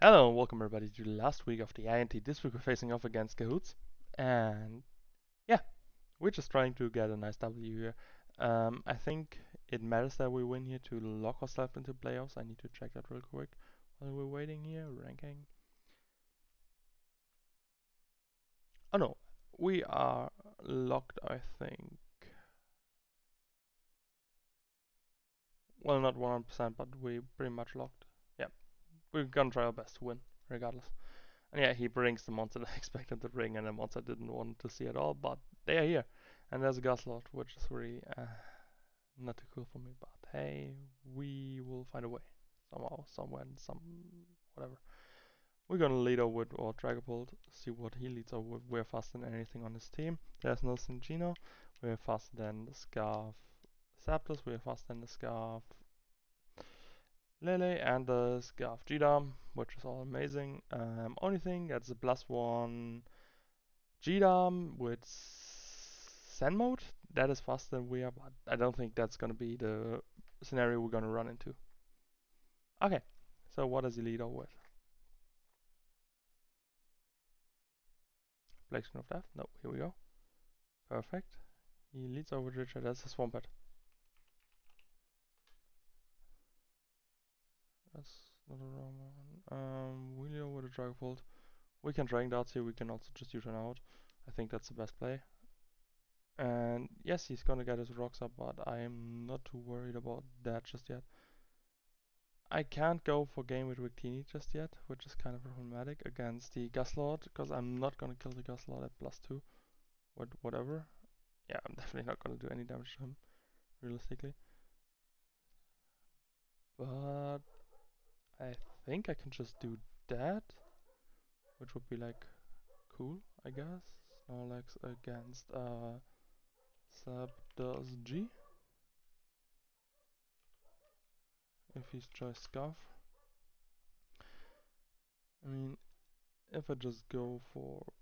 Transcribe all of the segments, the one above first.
Hello and welcome everybody to the last week of the INT. This week we're facing off against Kahoots. And yeah, we're just trying to get a nice W here. I think it matters that we win here to lock ourselves into playoffs. I need to check that real quick while we're waiting here. Ranking. Oh no, we are locked, I think. Well, not 100%, but we pretty much locked. Yeah, we're gonna try our best to win, regardless. And yeah, he brings the monster that I expected to bring, and the monster I didn't want to see at all, but they are here. And there's a Guslord, which is really not too cool for me, but hey, we will find a way. Somehow, somewhere, some whatever. We're gonna lead over with our Dragapult, see what he leads over with. We're faster than anything on his team. There's no Syngino. We're faster than the Scarf Zapdos. We're faster than the Scarf Lele and the Scarf Gdam, which is all amazing. Only thing that's a +1 Gdam with Sand mode. That is faster than we are, but I don't think that's gonna be the scenario we're gonna run into. Okay, so what does he lead off with? Blacksmith of Death? No, here we go. Perfect. He leads over Richard. That's a Swampert. That's not a wrong one. We lead over the Dragapult. We can Dragon Darts here. We can also just use an out. I think that's the best play. And yes, he's gonna get his rocks up, but I am not too worried about that just yet. I can't go for game with Victini just yet, which is kind of problematic against the Guslord, because I'm not gonna kill the Guslord at +2, whatever. Yeah, I'm definitely not gonna do any damage to him, realistically. But I think I can just do that, which would be like cool, I guess. Snorlax against Zapdos G. If he's Choice Scarf. I mean, if I just go for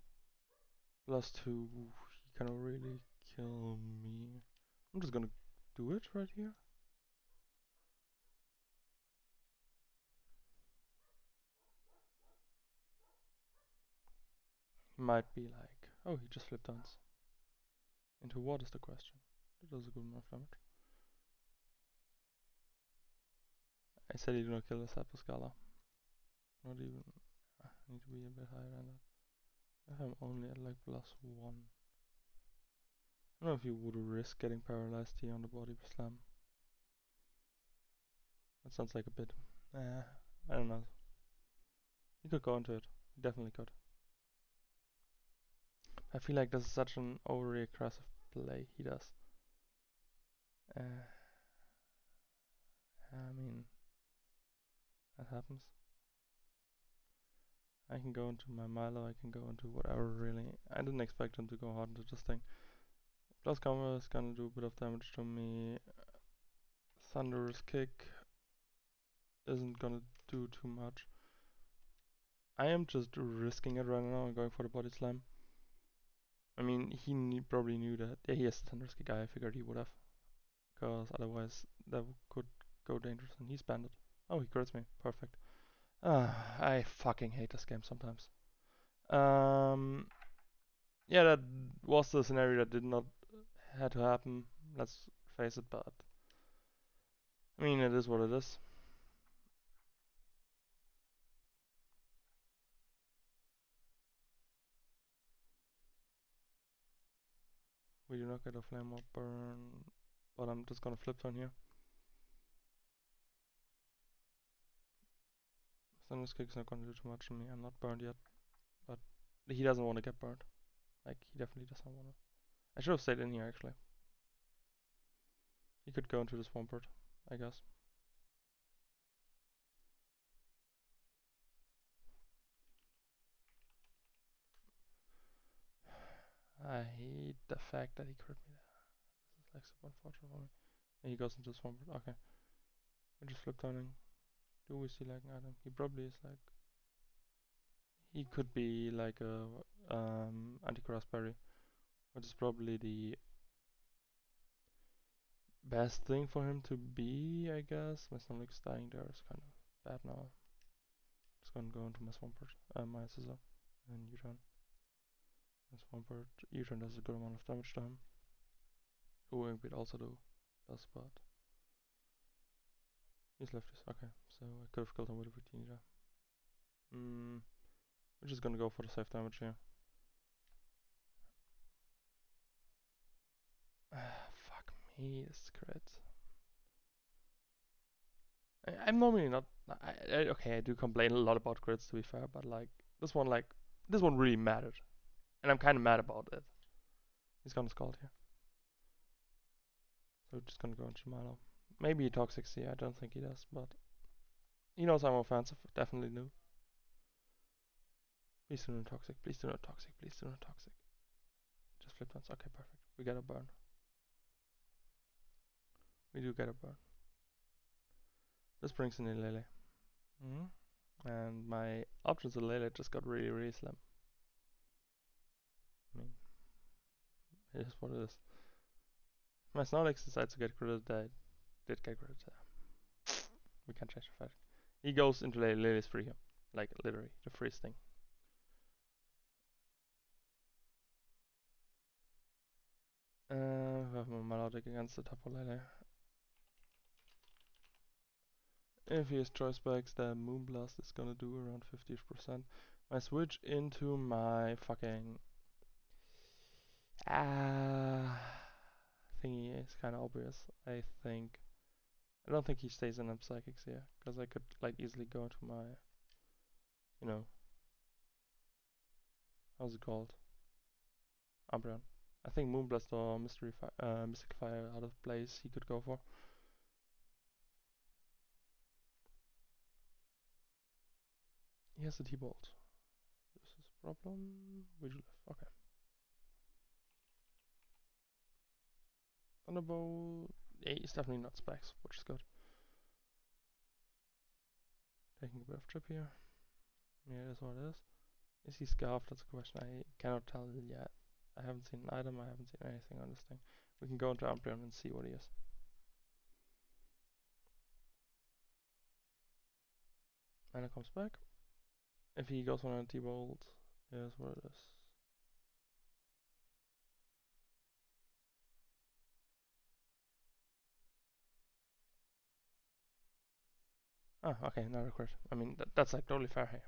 +2, he cannot really kill me. I'm just gonna do it right here. He might be like, oh, he just flipped dance. Into what is the question? That does a good amount of damage. I said he did not kill the Sapuscala. Not even. I need to be a bit higher than that. If I'm only at like +1. I don't know if you would risk getting paralyzed here on the body slam. That sounds like a bit. I don't know. You could go into it. You definitely could. I feel like this is such an overly aggressive play he does. I mean, that happens. I can go into my Milo, I can go into whatever really. I didn't expect him to go hard into this thing. Plus Combo is gonna do a bit of damage to me. Thunderous Kick isn't gonna do too much. I am just risking it right now and going for the body slam. I mean, he probably knew that. Yeah, he has the Thunderous Kick. I figured he would have. Because otherwise that could go dangerous. And he's banded. Oh, he crits me. Perfect. I fucking hate this game sometimes. Yeah, that was the scenario that did not had to happen. Let's face it, but I mean, it is what it is. We do not get a flame or burn, but I'm just gonna flip turn here. Thunderous Kick's not gonna do too much to me. I'm not burned yet, but he doesn't want to get burned. Like, he definitely doesn't want to. I should have stayed in here, actually. He could go into the Swampert, I guess. I hate the fact that he crit me there. This is like super unfortunate for me. And he goes into the Swampert. Okay. We're just flip turning. Do we see like an item? He probably is like. He could be like a anti-grass berry, which is probably the best thing for him to be, I guess. My stomach's dying there. It's kind of bad now. Just gonna go into my Swampert, my scissor, and U-turn. And Swampert, U-turn does a good amount of damage to him. Wing Beat also does, but he's lefties. Okay, so I could have killed him with a Victini there. We're just gonna go for the safe damage here. Fuck me, this crit. I'm normally not. Okay, I do complain a lot about crits to be fair, but like this one really mattered, and I'm kind of mad about it. He's gonna Scald here, so we're just gonna go into Milo. Maybe he Toxic Sea. I don't think he does, but he knows I'm offensive. Definitely knew. Please do not Toxic. Please do not Toxic. Please do not Toxic. Just flip dance. Okay, perfect. We get a burn. We do get a burn. This brings in a Lele. And my options of Lele just got really, really slim. I mean, it is what it is. My Snorlax decides to get critted. I did get critted. We can't change the fact. He goes into Lele. Lele's free him. Like, literally, the freeze thing. We have my Melodic against the Tapu Lele. If he has choice specs, the Moonblast is gonna do around 50%. I switch into my fucking thingy is kind of obvious. I don't think he stays in Psychics here, because I could like easily go into my, you know, how's it called? Umbreon. I think Moonblast or Mystic Fire out of place he could go for. He has a T-Bolt. This is a problem. We do live. Okay. Thunderbolt. Yeah, he's definitely not specs, which is good. Taking a bit of trip here. Yeah, that's what it is. Is he Scarfed? That's a question I cannot tell yet. I haven't seen an item, I haven't seen anything on this thing. We can go into Umbreon and see what he is. And it comes back. If he goes on a T-Bolt, here's what it is. Oh, okay, another crit. I mean, that's like totally fair here.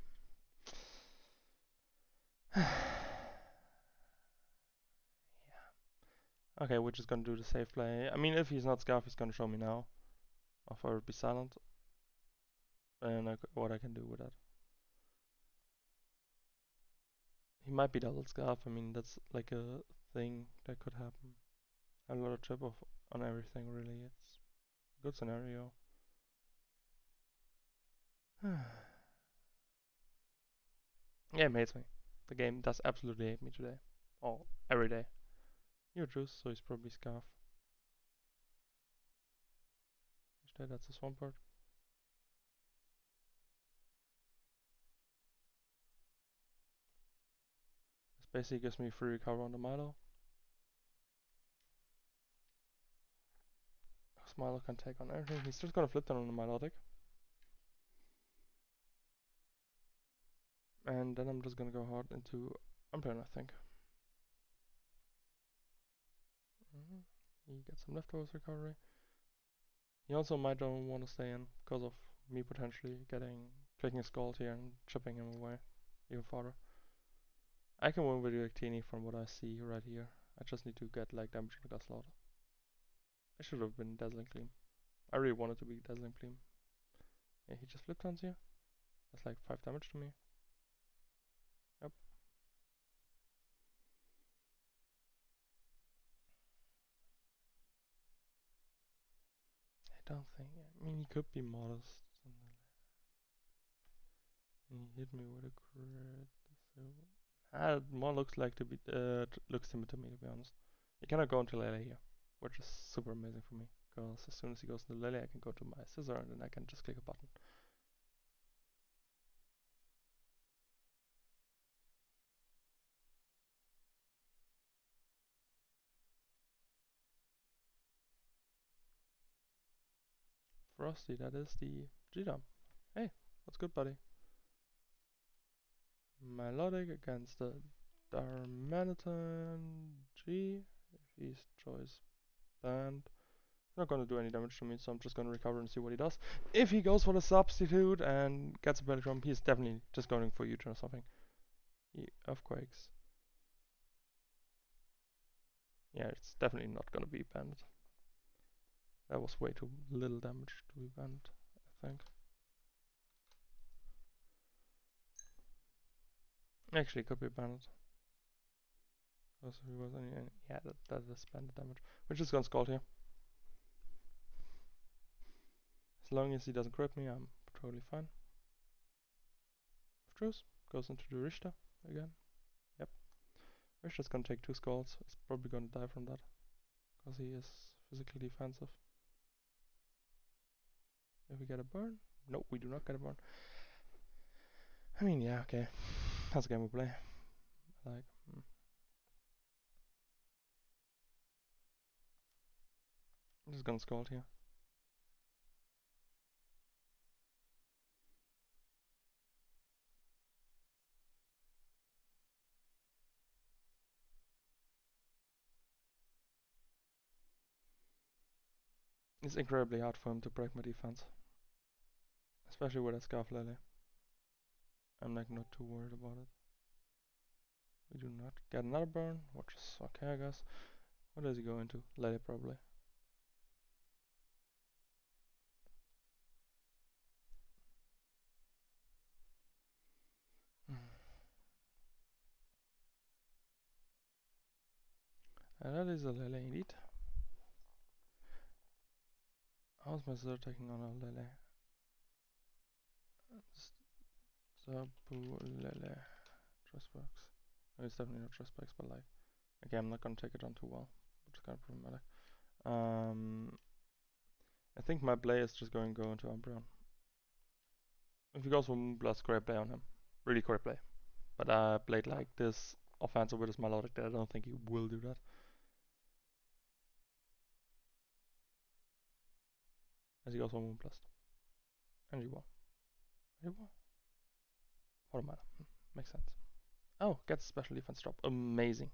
Yeah. Okay, we're just gonna do the safe play. I mean, if he's not Scarf, he's gonna show me now. Or if I would be silent. And what I can do with that. He might be double Scarf. I mean, that's like a thing that could happen. A lot of chip off on everything, really. It's a good scenario. Game hates me. The game does absolutely hate me today. Or every day. You choose, so he's probably Scarf. Instead, that's a Swampert. This basically gives me free recover on the Milo. Milo can take on everything. He's just gonna flip down on the Milotic. And then I'm just gonna go hard into Umbreon, I think. He gets some leftovers recovery. He also might don't want to stay in because of me potentially clicking a Scald here and chipping him away even farther. I can win with Victini from what I see right here. I just need to get like damage on the Guslout. I should have been Dazzling Gleam. I really wanted to be Dazzling Gleam. Yeah, he just flip turns here. That's like 5 damage to me. Yep. I don't think. I mean, he could be modest. He hit me with a crit. So more looks like to be looks timid to me, to be honest. He cannot go into Lele here, which is super amazing for me. Because as soon as he goes into Lele, I can go to my scissor and then I can just click a button. Frosty, that is the G-Dom. Hey, what's good, buddy? Melodic against the Darmanitan G. If he's choice banned. Not gonna do any damage to me, so I'm just gonna recover and see what he does. If he goes for the substitute and gets a Bellicrom, he's definitely just going for Huge or something. Earthquakes. Yeah, it's definitely not gonna be banned. That was way too little damage to be banned, I think. Actually, it could be banned. Because if he was any yeah, that is banned damage. We're just gonna Scald here. As long as he doesn't crit me, I'm totally fine. Truce goes into the Richter again. Yep. Richter's gonna take 2 Scalds. He's probably gonna die from that. Because he is physically defensive. If we get a burn? Nope, we do not get a burn. I mean, yeah, okay. That's a game we play. Like, I'm just gonna Scald here. It's incredibly hard for him to break my defense. Especially with a Scarf Lily. I'm like not too worried about it. We do not get another burn, which is okay, I guess. What does he go into? Lily probably. And that is a Lele indeed. How's my Zerg taking on a Lele? Zabu Lele. Trustbox. Oh, it's definitely not Trustbox, but like, okay, I'm not gonna take it on too well, which is kind of problematic. I think my play is just going to go into Umbreon. If he goes for Moonblast, great play on him. Really great play. But I played like this offensive with his Melodic that I don't think he will do that. As he goes for Moonblast. And he will. He will. What am I? Makes sense. Oh, gets special defense drop. Amazing.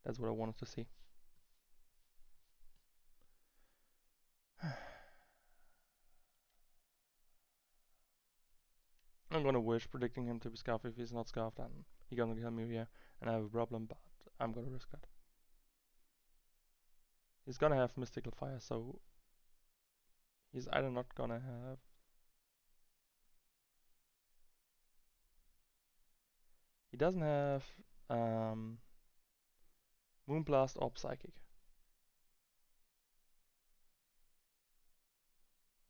That's what I wanted to see. I'm gonna wish predicting him to be scarfed. If he's not scarfed, then he's gonna kill me here and I have a problem, but I'm gonna risk that. He's gonna have Mystical Fire, so he's either not gonna have. He doesn't have Moonblast or Psychic.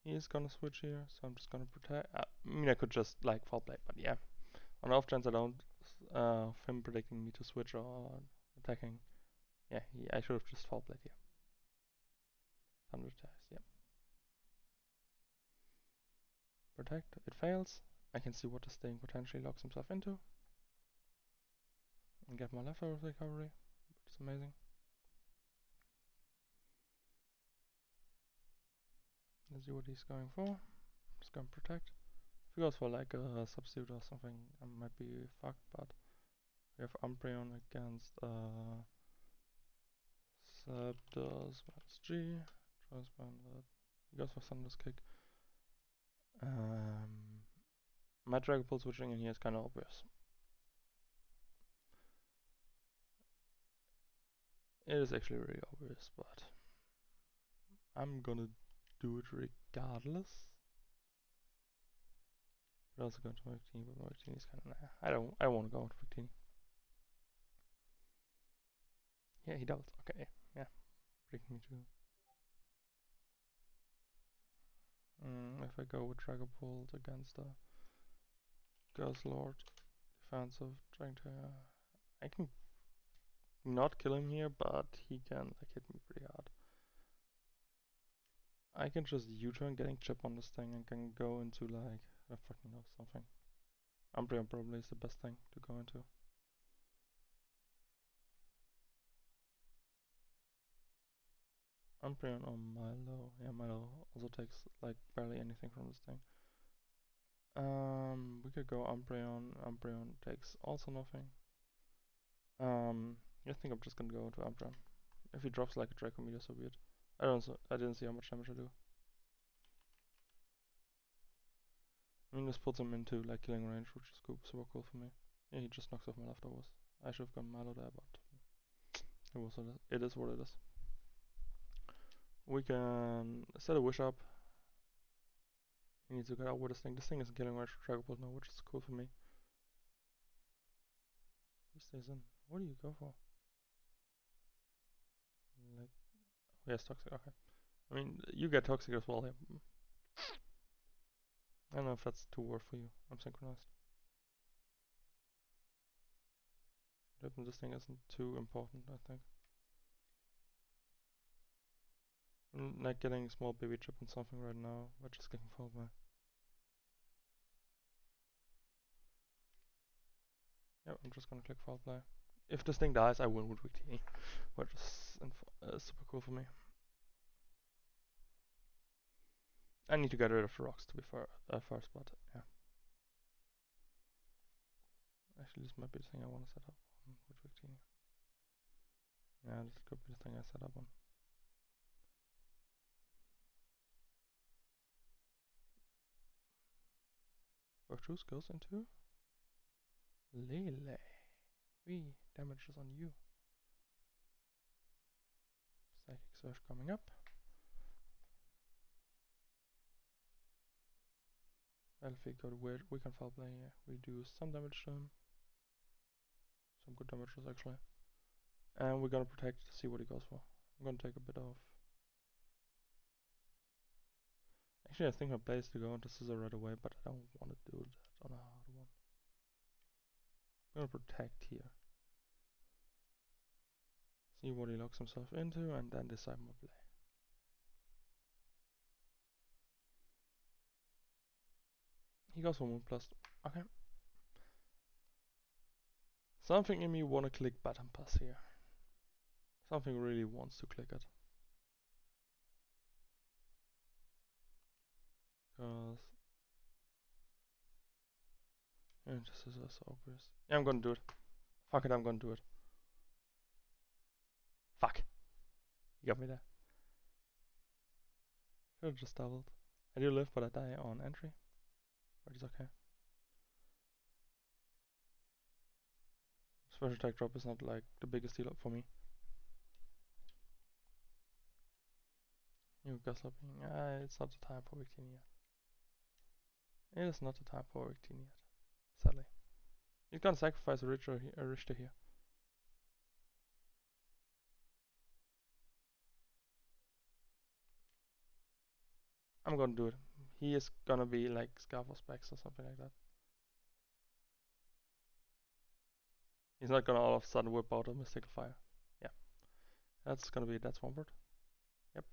He is gonna switch here, so I'm just gonna protect. I mean, I could just like fall play, but yeah. On off chance I don't, him predicting me to switch or attacking. Yeah, I should have just fall played here. 100 attacks, yep. Protect, it fails. I can see what the Sting potentially locks himself into. And get my leftover recovery, which is amazing. Let's see what he's going for. Just gonna protect. If he goes for like a substitute or something, I might be fucked, but we have Umbreon against Zapdos minus G. Transponder. He goes for Thunder's Kick. My Dragapult switching in here is kind of obvious. It is actually really obvious, but I'm gonna do it regardless. We're also going to Victini, but Victini is kind of nah. I don't want to go into Victini. Yeah, he doubles. Okay, yeah, breaking me too. If I go with Dragapult against a Ghost Lord, defensive, trying to, I can not kill him here, but he can like hit me pretty hard. I can just U-turn, getting chip on this thing, and can go into like I fucking know something. Umbreon probably is the best thing to go into. Umbreon or Milo. Yeah, Milo also takes like barely anything from this thing. We could go Umbreon. Umbreon takes also nothing. I think I'm just gonna go into Umbreon. If he drops like a Draco Meteor, so be it. I didn't see how much damage I do. I mean, this puts him into like killing range, which is super cool for me. Yeah, he just knocks off my leftovers. I should have gone Milo there, but it is what it is. We can set a wish up. He needs to get out with this thing. This thing isn't killing range for Dragapult now, which is cool for me. He stays in. What do you go for? Like, oh, yes, toxic. Okay. I mean, you get toxic as well. Yeah. I don't know if that's too worth for you. I'm synchronized. This thing isn't too important, I think. I'm not getting a small baby chip on something right now, but just getting followed by. Yep, I'm just gonna click foul play. If this thing dies, I win with Weak which is super cool for me. I need to get rid of the rocks to be fair, first, but yeah. Actually, this might be the thing I want to set up on with Victini. Yeah, this could be the thing I set up on. Virtues goes into Lele. Wee, damage is on you. Psychic Surge coming up. Well, if we go to weird, we can foul play here. We do some damage to him. Some good damages actually. And we're gonna protect to see what he goes for. I'm gonna take a bit of. Actually, I think my play is to go into Scissor right away, but I don't want to do that on a hard one. I'm gonna protect here. See what he locks himself into, and then decide my play. He goes for Moonblast. Okay. Something in me wanna click button pass here. Something really wants to click it. Cause this is so obvious. Yeah, I'm gonna do it. Fuck it, I'm gonna do it. Fuck. You got me there. Should've just doubled. I do live, but I die on entry. But it's okay. Special attack drop is not like the biggest deal for me. You Gosloping. It's not the time for Victini yet. It is not the time for Victini yet. Sadly. He's gonna sacrifice a Richter here. I'm gonna do it. He is gonna be like Scarf or Specs or something like that. He's not gonna all of a sudden whip out a Mystical Fire. Yeah. That's gonna be that Swampert. Yep,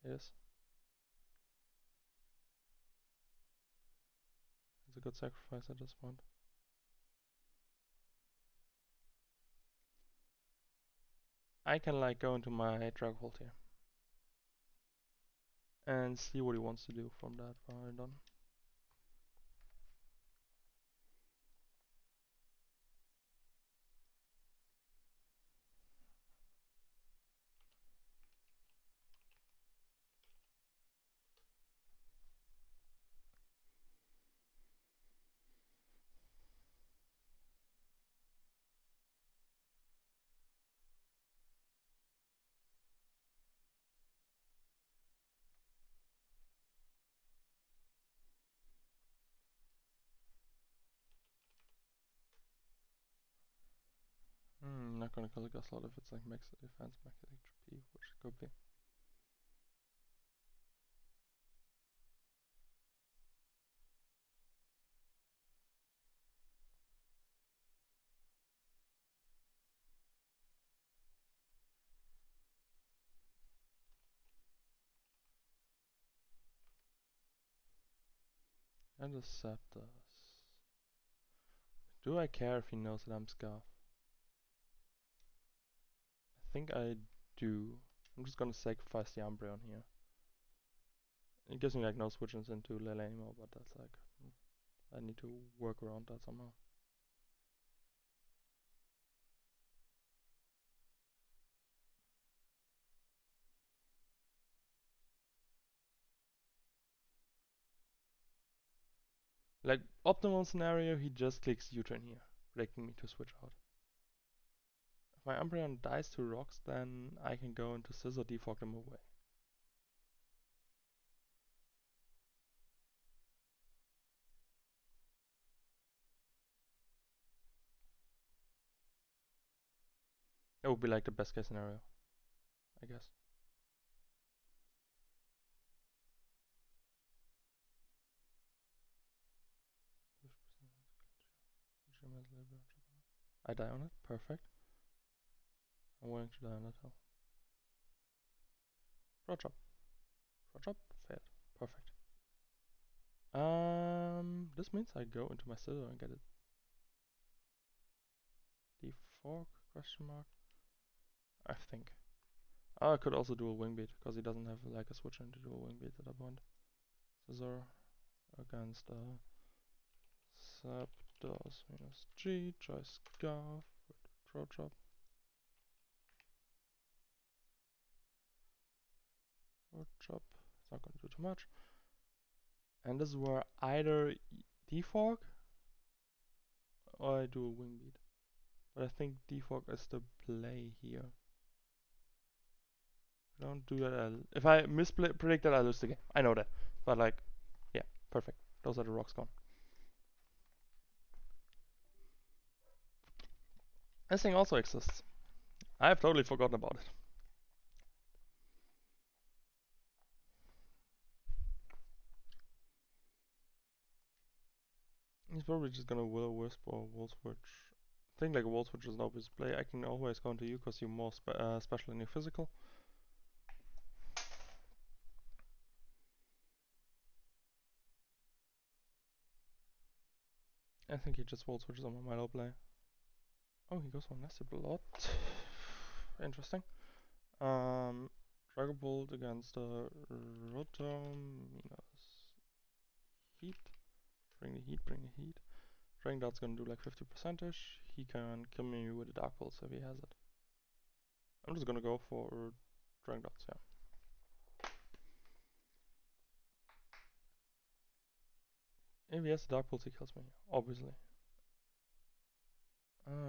it is. It's a good sacrifice at this point. I can like go into my Dragapult here. And see what he wants to do from that point on. Not gonna kill a Gustlot if it's like max defense, max HP, which it could be. I just set this. Do I care if he knows that I'm Scarf? I think I do. I'm just gonna sacrifice the Umbreon here. It gives me like no switches into Lele anymore, but that's like I need to work around that somehow. Like, optimal scenario, he just clicks U-turn here, predicting me to switch out. If my Umbreon dies to rocks, then I can go into Scizor, defog them away. That would be like the best case scenario, I guess. I die on it, perfect. I'm willing to die on that hill. Fraud chop. Fraud chop, failed. Perfect. This means I go into my Scizor and get it. Defog, question mark. I think. I could also do a wing beat, because he doesn't have like a switch in to do a wing beat at that point. Scizor against Zapdos minus G, choice Scarf, throw drop. Throw drop, it's not gonna do too much. And this is where either defog or I do a wing beat. But I think defog is the play here. Don't do that. If I mispredict that, I lose the game. I know that. But like, yeah, perfect. Those are the rocks gone. This thing also exists. I have totally forgotten about it. He's probably just gonna Will-O-Wisp or Volt-Switch. I think like a Volt-Switch is an obvious play. I can always go into you because you're more special in your physical. I think he just Volt-Switches on my Milo play. Oh, he goes for Nasty Blood. Interesting. Dragon Bolt against Rotom minus Heat. Bring the heat, bring the heat. Dragon Dart's gonna do like 50%ish. He can kill me with a Dark Pulse if he has it. I'm just gonna go for Dragon Darts, yeah. If he has the Dark Pulse, he kills me, obviously.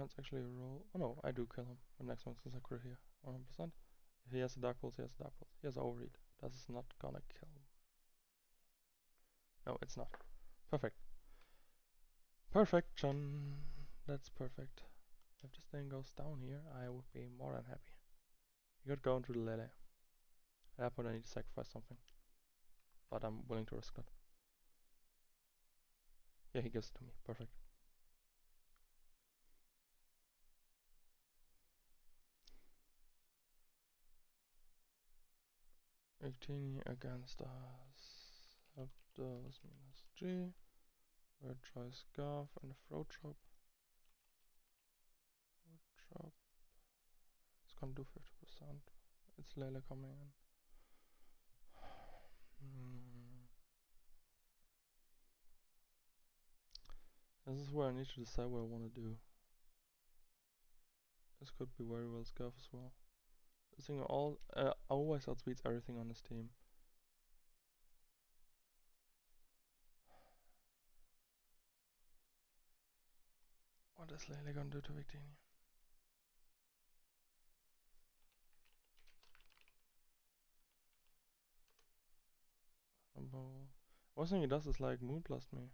It's actually a roll. Oh no, I do kill him. The next one since I crit here, 100%. If he has a Dark Pulse, he has a Dark Pulse. He has Overeat. That's not gonna kill him. No, it's not. Perfect. Perfect, John. That's perfect. If this thing goes down here, I would be more than happy. You could go into the Lele. At that point I need to sacrifice something. But I'm willing to risk that. Yeah, he gives it to me. Perfect. Victini against us. Zapdos minus G. We'll try Scarf and a Throat Chop. Chop. It's gonna do 50%. It's Lele coming in. This is where I need to decide what I want to do. This could be very well Scarf as well. This thing always outspeeds everything on this team. What is Lele gonna do to Victini? Worst thing he does is like Moonblast me.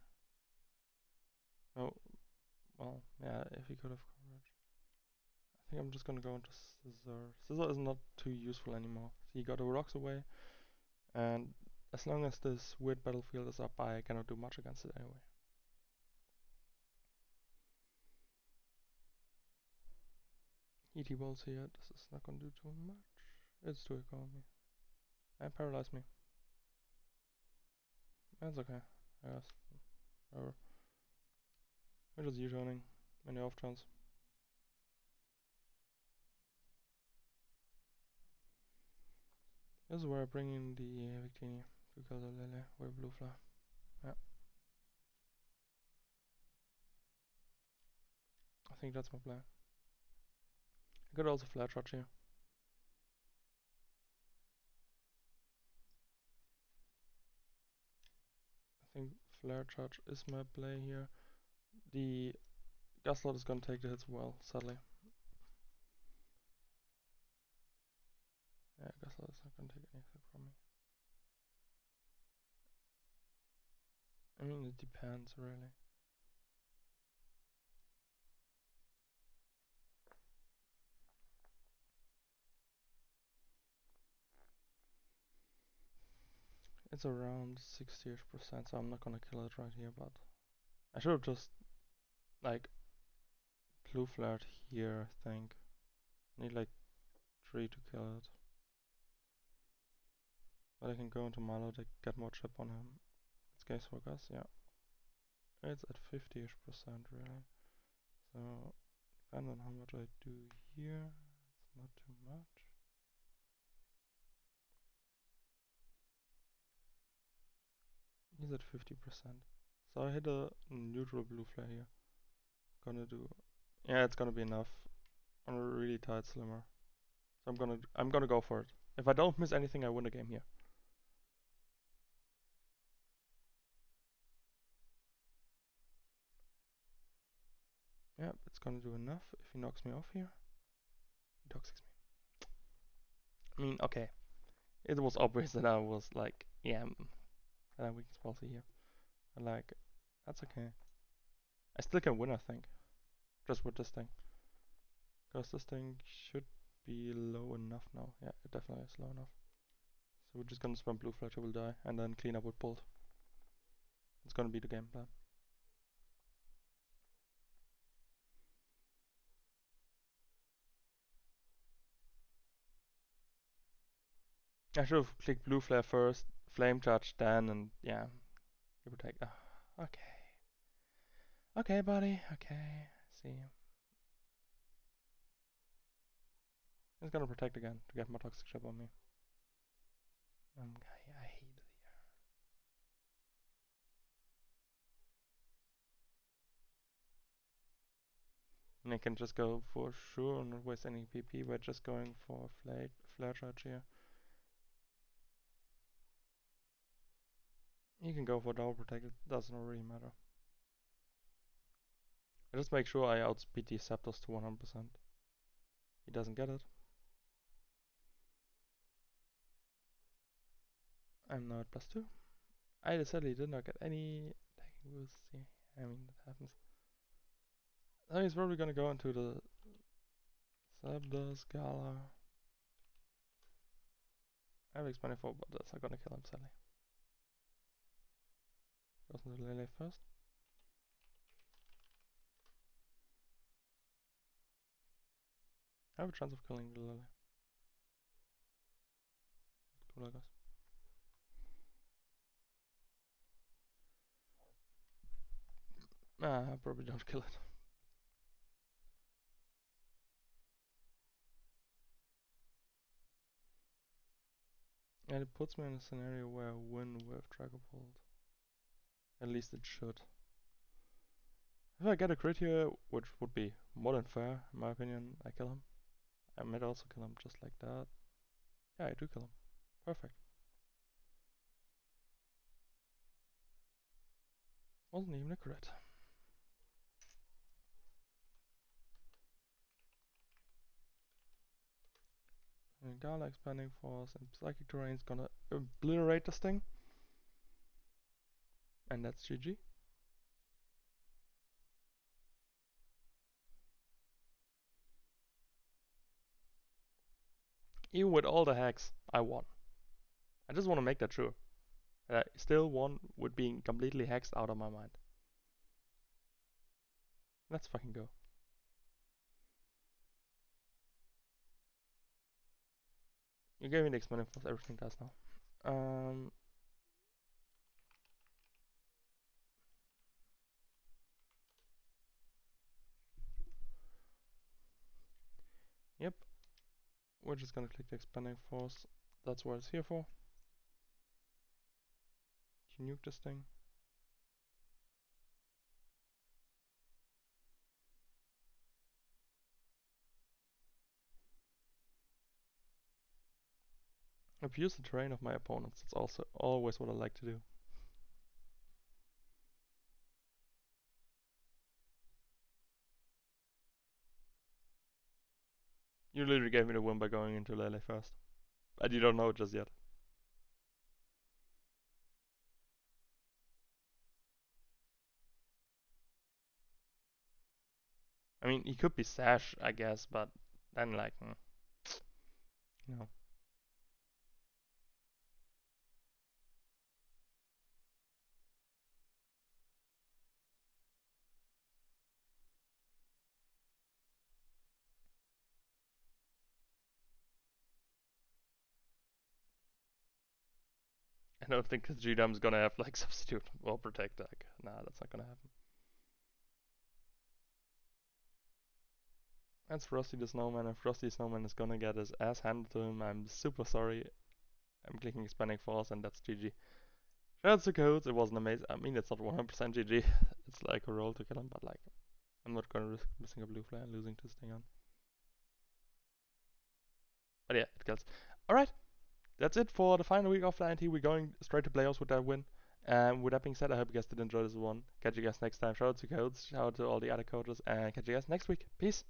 Oh, well, yeah, if he could have coverage. I think I'm just gonna go into Scizor. Scizor is not too useful anymore. He got the rocks away, and as long as this weird battlefield is up, I cannot do much against it anyway. ET balls here, this is not gonna do too much. It's too economy. And paralyze me. That's okay, I guess. Whatever. We're just U-turning. Many off turns. This is where I bring in the Victini to kill the Lele with Blue Flare. Yeah. think that's my play. I could also flat charge here. I think flare charge is my play here. The Gaslight is gonna take the hits well, sadly. Yeah, Gaslight is not gonna take anything from me. I mean, it depends, really. It's around 60ish%, so I'm not gonna kill it right here, but I should have just, like, blue flared here, I think. I need, like, 3 to kill it. But I can go into Malo to get more chip on him. It's Gaze Focus, yeah. It's at 50ish%, really. So, depends on how much I do here. It's not too much. He's at 50%. So I hit a neutral blue flare here. Gonna do, yeah, it's gonna be enough on a really tight slimmer. So I'm gonna go for it. If I don't miss anything, I win the game here. Yeah, it's gonna do enough. If he knocks me off here, he toxics me. I mean, okay, it was obvious that I was like, yeah, that I weakness policy here. And like, that's okay. I still can win, I think, just with this thing. Because this thing should be low enough now. Yeah, it definitely is low enough. So we're just gonna spam blue flash, will die, and then clean up with bolt. It's gonna be the game plan. I should have clicked blue flare first, flame charge then, and yeah, you protect. Okay. Okay, buddy. Okay. See. He's gonna protect again to get more toxic chip on me. I hate it here. And I can just go for sure, not waste any PP by just going for flare charge here. You can go for double protect, it doesn't really matter. I just make sure I outspeed the Zapdos to 100%. He doesn't get it. I'm now at +2. I decidedly did not get any attacking boosts. Yeah, I mean, that happens. So he's probably gonna go into the Zapdos Gala. I have X24, but that's not gonna kill him, sadly. Goes into Lele first. I have a chance of killing the Lele. Cool, I guess. I probably don't kill it. And it puts me in a scenario where I win with Dragapult. At least it should. If I get a crit here, which would be more than fair, in my opinion, I kill him. I might also kill him just like that. Yeah, I do kill him. Perfect. Wasn't even a crit. And Gala Expanding Force and Psychic Terrain is gonna obliterate this thing. And that's GG. Even with all the hacks, I won. I just want to make that sure. I still won with being completely hexed out of my mind. Let's fucking go. You gave me the expanding force, everything does now. Yep. We're just gonna click the expanding force. That's what it's here for. To nuke this thing. Abuse the terrain of my opponents. It's also always what I like to do. You literally gave me the win by going into Lele first. And you don't know it just yet. I mean, he could be Sash, I guess, but then like, you know. I don't think G-Dum's gonna have like substitute or protect deck. Nah, that's not gonna happen. That's Frosty the Snowman, and Frosty the Snowman is gonna get his ass handed to him. I'm super sorry. I'm clicking Expanding Force, and that's GG. That's the codes. It wasn't amazing. I mean, it's not 100% GG. It's like a roll to kill him, but like, I'm not gonna risk missing a blue flare and losing to this thing on. But yeah, it kills. Alright, that's it for the final week of the INT. We're going straight to playoffs with that win. With that being said, I hope you guys did enjoy this one. Catch you guys next time. Shout out to codes, shout out to all the other coaches, and catch you guys next week. Peace.